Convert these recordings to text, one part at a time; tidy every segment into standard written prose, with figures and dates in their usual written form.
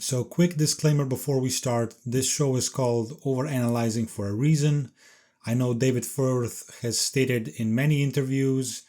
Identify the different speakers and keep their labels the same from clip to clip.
Speaker 1: So quick disclaimer before we start, this show is called Overanalyzing for a reason. I know David Firth has stated in many interviews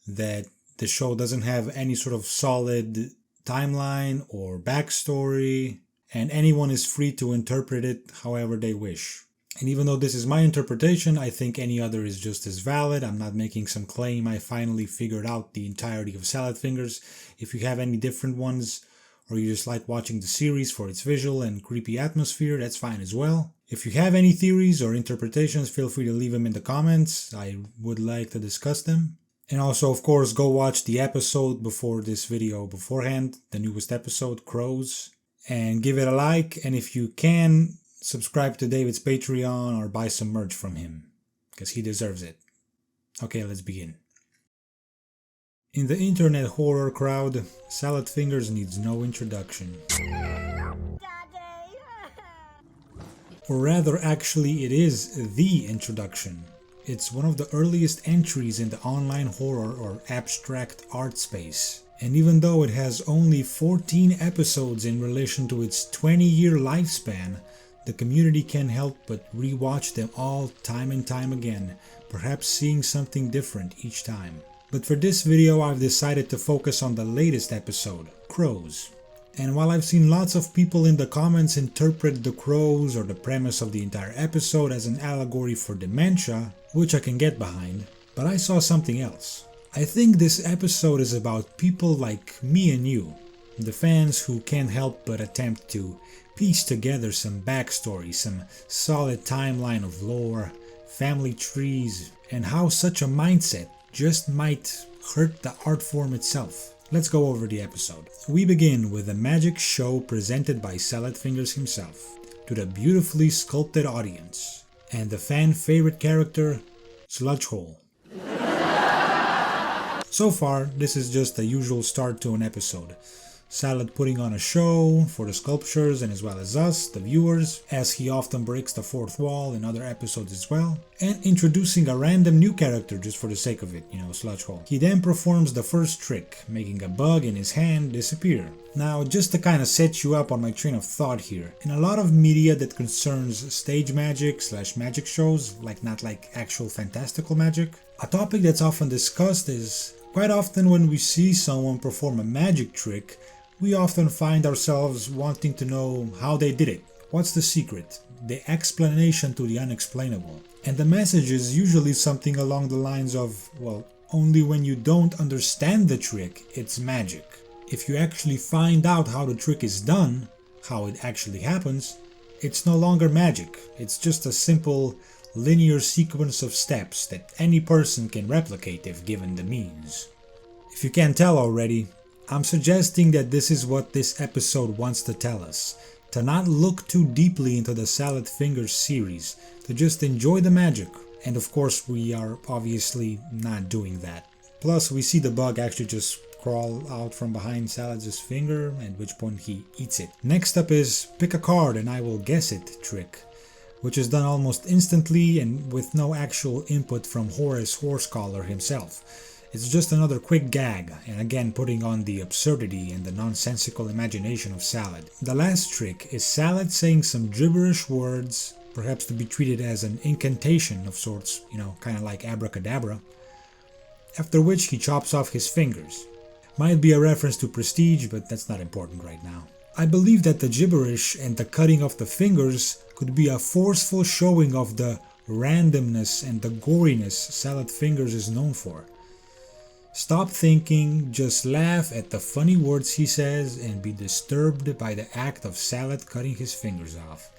Speaker 1: that the show doesn't have any sort of solid timeline or backstory, and anyone is free to interpret it however they wish. And even though this is my interpretation, I think any other is just as valid. I'm not making some claim I finally figured out the entirety of Salad Fingers. If you have any different ones, or you just like watching the series for its visual and creepy atmosphere, that's fine as well. If you have any theories or interpretations, feel free to leave them in the comments. I would like to discuss them. And also, of course, go watch the episode before this video beforehand, the newest episode, Crows, and give it a like. And if you can, subscribe to David's Patreon or buy some merch from him, because he deserves it. Okay, let's begin. In the internet horror crowd, Salad Fingers needs no introduction. Or rather, actually, it is the introduction. It's one of the earliest entries in the online horror or abstract art space. And even though it has only 14 episodes in relation to its 20-year lifespan, the community can't help but rewatch them all time and time again, perhaps seeing something different each time. But for this video, I've decided to focus on the latest episode, Crows. And while I've seen lots of people in the comments interpret the crows or the premise of the entire episode as an allegory for dementia, which I can get behind, but I saw something else. I think this episode is about people like me and you, the fans who can't help but attempt to piece together some backstory, some solid timeline of lore, family trees, and how such a mindset just might hurt the art form itself. Let's go over the episode. We begin with a magic show presented by Salad Fingers himself to the beautifully sculpted audience and the fan favorite character, Sludge Hole. So far, this is just the usual start to an episode. Salad putting on a show for the sculptures and as well as us, the viewers, as he often breaks the fourth wall in other episodes as well, and introducing a random new character just for the sake of it, Sludge Hole. He then performs the first trick, making a bug in his hand disappear. Now, just to kind of set you up on my train of thought here, in a lot of media that concerns stage magic / magic shows, not like actual fantastical magic, a topic that's often discussed is quite often when we see someone perform a magic trick, we often find ourselves wanting to know how they did it. What's the secret? The explanation to the unexplainable. And the message is usually something along the lines of, well, only when you don't understand the trick, it's magic. If you actually find out how the trick is done, how it actually happens, it's no longer magic. It's just a simple linear sequence of steps that any person can replicate if given the means. If you can't tell already, I'm suggesting that this is what this episode wants to tell us, to not look too deeply into the Salad Fingers series, to just enjoy the magic, and of course we are obviously not doing that. Plus we see the bug actually just crawl out from behind Salad's finger, at which point he eats it. Next up is pick a card and I will guess it trick, which is done almost instantly and with no actual input from Horace Horsecollar himself. It's just another quick gag, and again putting on the absurdity and the nonsensical imagination of Salad. The last trick is Salad saying some gibberish words, perhaps to be treated as an incantation of sorts, kind of like abracadabra, after which he chops off his fingers. Might be a reference to Prestige, but that's not important right now. I believe that the gibberish and the cutting of the fingers could be a forceful showing of the randomness and the goriness Salad Fingers is known for. Stop thinking, just laugh at the funny words he says and be disturbed by the act of Salad cutting his fingers off.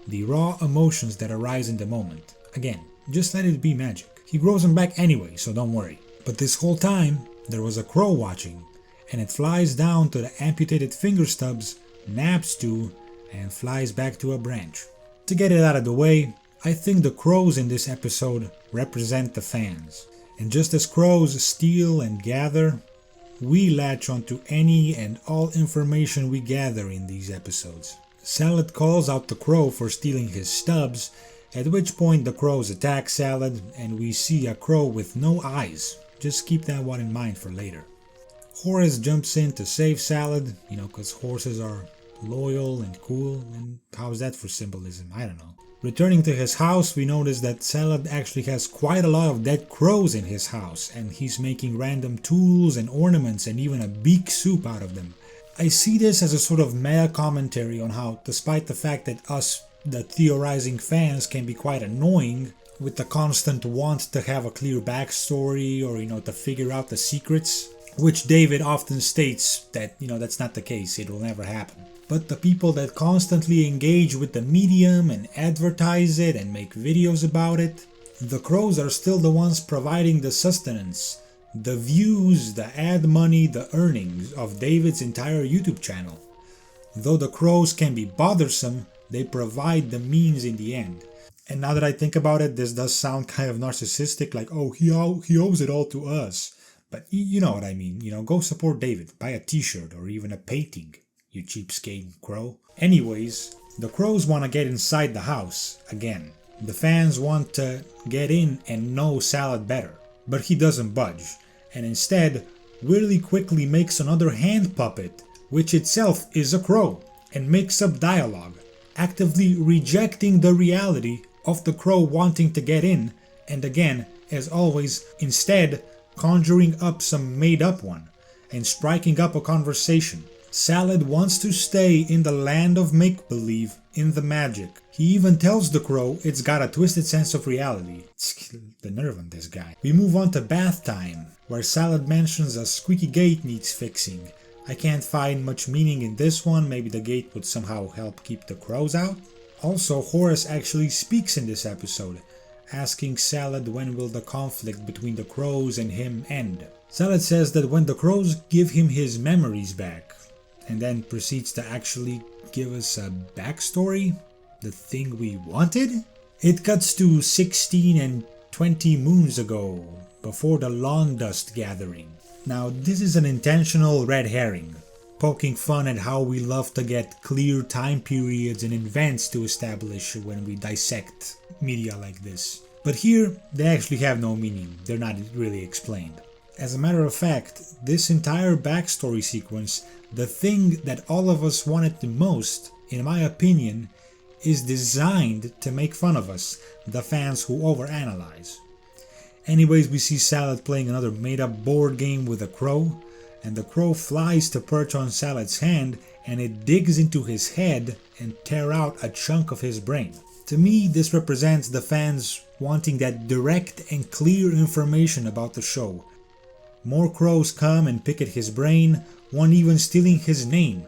Speaker 1: The raw emotions that arise in the moment. Again, just let it be magic. He grows them back anyway, so don't worry. But this whole time, there was a crow watching, and it flies down to the amputated finger stubs, naps too, and flies back to a branch. To get it out of the way, I think the crows in this episode represent the fans. And just as crows steal and gather, we latch onto any and all information we gather in these episodes. Salad calls out the crow for stealing his stubs, at which point the crows attack Salad and we see a crow with no eyes. Just keep that one in mind for later. Horace jumps in to save Salad, because horses are loyal and cool, and how's that for symbolism? I don't know. Returning to his house, we notice that Salad actually has quite a lot of dead crows in his house, and he's making random tools and ornaments and even a beak soup out of them. I see this as a sort of meta commentary on how, despite the fact that us, the theorizing fans, can be quite annoying with the constant want to have a clear backstory or, to figure out the secrets, which David often states that, that's not the case, it will never happen. But the people that constantly engage with the medium and advertise it and make videos about it, the crows are still the ones providing the sustenance, the views, the ad money, the earnings of David's entire YouTube channel. Though the crows can be bothersome, they provide the means in the end. And now that I think about it, this does sound kind of narcissistic, like, oh, he owes it all to us. But you know what I mean, go support David, buy a t-shirt or even a painting, you cheapskate crow. Anyways, the crows want to get inside the house, again. The fans want to get in and know Salad better, but he doesn't budge, and instead really quickly makes another hand puppet, which itself is a crow, and makes up dialogue, actively rejecting the reality of the crow wanting to get in, and again, as always, instead conjuring up some made-up one, and striking up a conversation. Salad wants to stay in the land of make-believe, in the magic. He even tells the crow it's got a twisted sense of reality. The nerve on this guy. We move on to bath time, where Salad mentions a squeaky gate needs fixing. I can't find much meaning in this one, maybe the gate would somehow help keep the crows out. Also, Horace actually speaks in this episode, asking Salad when will the conflict between the crows and him end. Salad says that when the crows give him his memories back, and then proceeds to actually give us a backstory, the thing we wanted? It cuts to 16 and 20 moons ago, before the Long Dust Gathering. Now, this is an intentional red herring, poking fun at how we love to get clear time periods and events to establish when we dissect media like this. But here, they actually have no meaning, they're not really explained. As a matter of fact, this entire backstory sequence, the thing that all of us wanted the most, in my opinion, is designed to make fun of us, the fans who overanalyze. Anyways, we see Salad playing another made-up board game with a crow, and the crow flies to perch on Salad's hand, and it digs into his head and tear out a chunk of his brain. To me, this represents the fans wanting that direct and clear information about the show. More crows come and pick at his brain, one even stealing his name.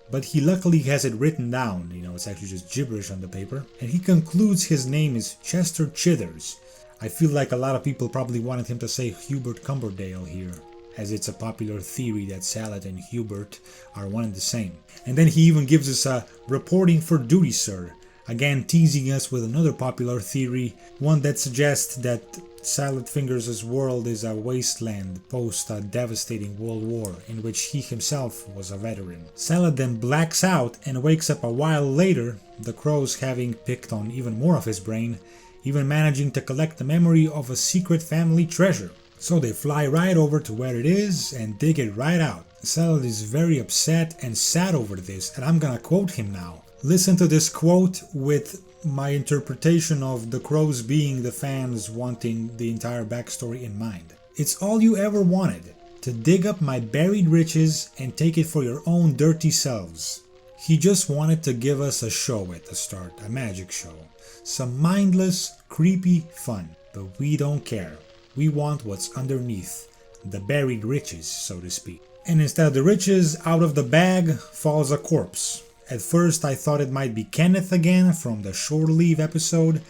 Speaker 1: But he luckily has it written down, it's actually just gibberish on the paper. And he concludes his name is Chester Chithers. I feel like a lot of people probably wanted him to say Hubert Cumberdale here, as it's a popular theory that Salad and Hubert are one and the same. And then he even gives us a reporting for duty, sir. Again teasing us with another popular theory, one that suggests that Salad Fingers' world is a wasteland post a devastating world war in which he himself was a veteran. Salad then blacks out and wakes up a while later, the crows having picked on even more of his brain, even managing to collect the memory of a secret family treasure. So they fly right over to where it is and dig it right out. Salad is very upset and sad over this, and I'm gonna quote him now. Listen to this quote with my interpretation of the crows being the fans wanting the entire backstory in mind. It's all you ever wanted, to dig up my buried riches and take it for your own dirty selves. He just wanted to give us a show at the start, a magic show. Some mindless, creepy fun, but we don't care. We want what's underneath, the buried riches, so to speak. And instead of the riches, out of the bag falls a corpse. At first I thought it might be Kenneth again from the Shore Leave episode,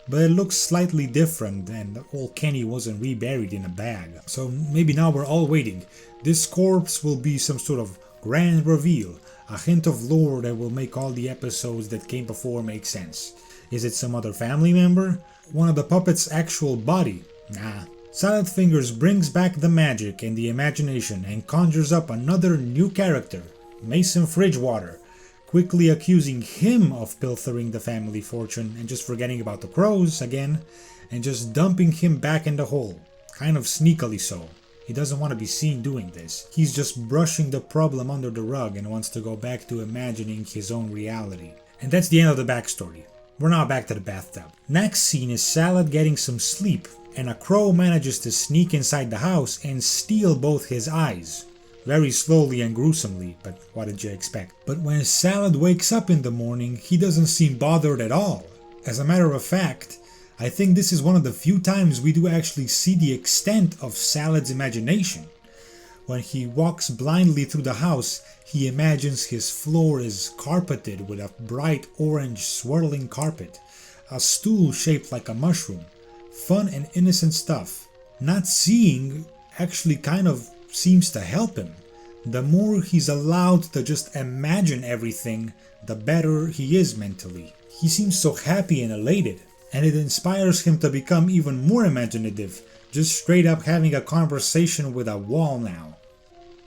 Speaker 1: but it looks slightly different and old Kenny wasn't reburied in a bag. So maybe now we're all waiting. This corpse will be some sort of grand reveal, a hint of lore that will make all the episodes that came before make sense. Is it some other family member? One of the puppet's actual body? Nah. Salad Fingers brings back the magic and the imagination and conjures up another new character, Mason Fridgewater, quickly accusing him of pilfering the family fortune and just forgetting about the crows again, and just dumping him back in the hole, kind of sneakily so. He doesn't want to be seen doing this. He's just brushing the problem under the rug and wants to go back to imagining his own reality. And that's the end of the backstory. We're now back to the bathtub. Next scene is Salad getting some sleep, and a crow manages to sneak inside the house and steal both his eyes. Very slowly and gruesomely, but what did you expect? But when Salad wakes up in the morning, he doesn't seem bothered at all. As a matter of fact, I think this is one of the few times we do actually see the extent of Salad's imagination. When he walks blindly through the house, he imagines his floor is carpeted with a bright orange swirling carpet, a stool shaped like a mushroom. Fun and innocent stuff. Not seeing actually kind of seems to help him. The more he's allowed to just imagine everything, the better he is mentally. He seems so happy and elated, and it inspires him to become even more imaginative, just straight up having a conversation with a wall now.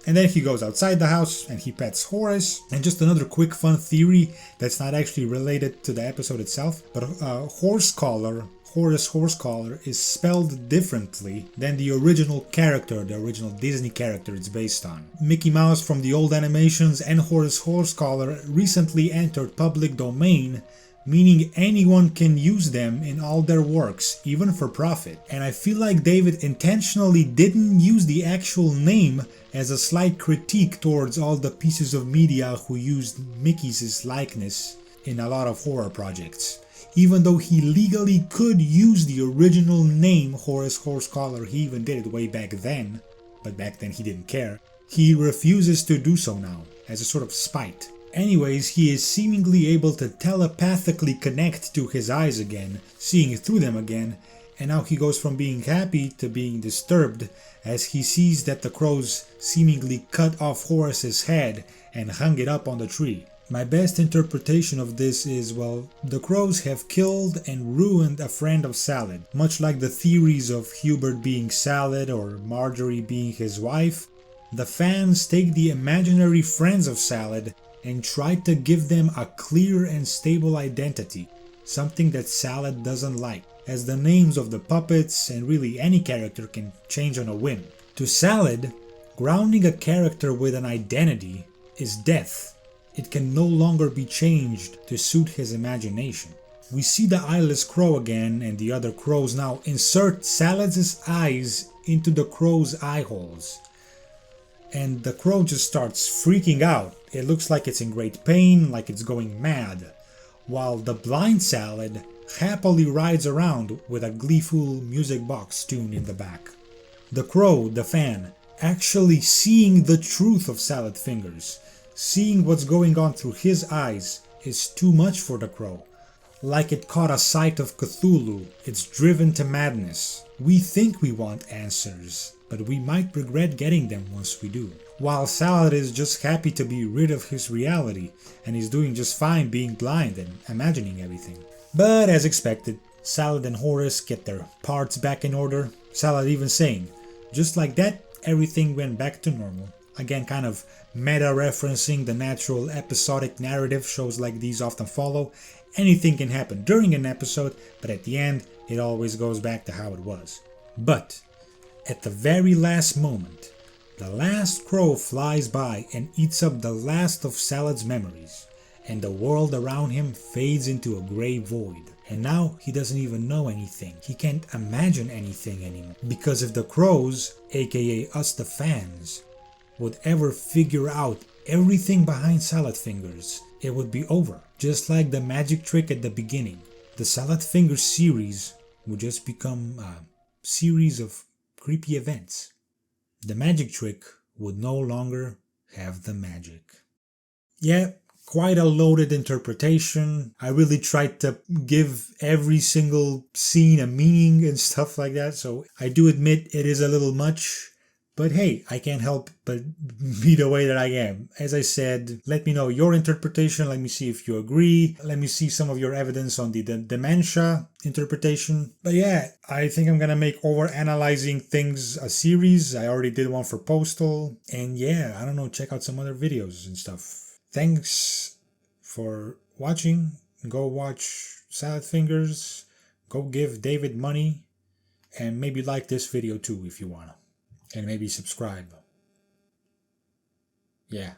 Speaker 1: And then he goes outside the house and he pets Horace. And just another quick fun theory that's not actually related to the episode itself, but Horace Horsecollar is spelled differently than the original character, the original Disney character it's based on. Mickey Mouse from the old animations and Horace Horsecollar recently entered public domain, meaning anyone can use them in all their works, even for profit. And I feel like David intentionally didn't use the actual name as a slight critique towards all the pieces of media who used Mickey's likeness in a lot of horror projects. Even though he legally could use the original name Horace Horsecollar, he even did it way back then, but back then he didn't care. He refuses to do so now, as a sort of spite. Anyways, he is seemingly able to telepathically connect to his eyes again, seeing through them again, and now he goes from being happy to being disturbed as he sees that the crows seemingly cut off Horace's head and hung it up on the tree. My best interpretation of this is, well, the crows have killed and ruined a friend of Salad, much like the theories of Hubert being Salad or Marjorie being his wife. The fans take the imaginary friends of Salad and try to give them a clear and stable identity, something that Salad doesn't like, as the names of the puppets and really any character can change on a whim. To Salad, grounding a character with an identity is death. It can no longer be changed to suit his imagination. We see the eyeless crow again, and the other crows now insert Salad's eyes into the crow's eye holes. And the crow just starts freaking out. It looks like it's in great pain, like it's going mad, while the blind Salad happily rides around with a gleeful music box tune in the back. The crow, the fan, actually seeing the truth of Salad Fingers, seeing what's going on through his eyes, is too much for the crow. Like it caught a sight of Cthulhu, it's driven to madness. We think we want answers, but we might regret getting them once we do. While Salad is just happy to be rid of his reality, and he's doing just fine being blind and imagining everything. But as expected, Salad and Horace get their parts back in order. Salad even saying, just like that, everything went back to normal. Again, kind of meta-referencing the natural episodic narrative shows like these often follow. Anything can happen during an episode, but at the end, it always goes back to how it was. But at the very last moment, the last crow flies by and eats up the last of Salad's memories, and the world around him fades into a gray void. And now he doesn't even know anything. He can't imagine anything anymore. Because if the crows, aka us the fans, would ever figure out everything behind Salad Fingers, it would be over. Just like the magic trick at the beginning. The Salad Fingers series would just become a series of creepy events. The magic trick would no longer have the magic. Yeah, quite a loaded interpretation. I really tried to give every single scene a meaning and stuff like that, so I do admit it is a little much. But hey, I can't help but be the way that I am. As I said, let me know your interpretation. Let me see if you agree. Let me see some of your evidence on the dementia interpretation. But yeah, I think I'm gonna make Overanalyzing Things a series. I already did one for Postal. And yeah, I don't know, check out some other videos and stuff. Thanks for watching. Go watch Salad Fingers. Go give David money. And maybe like this video too if you wanna. and maybe subscribe. Yeah.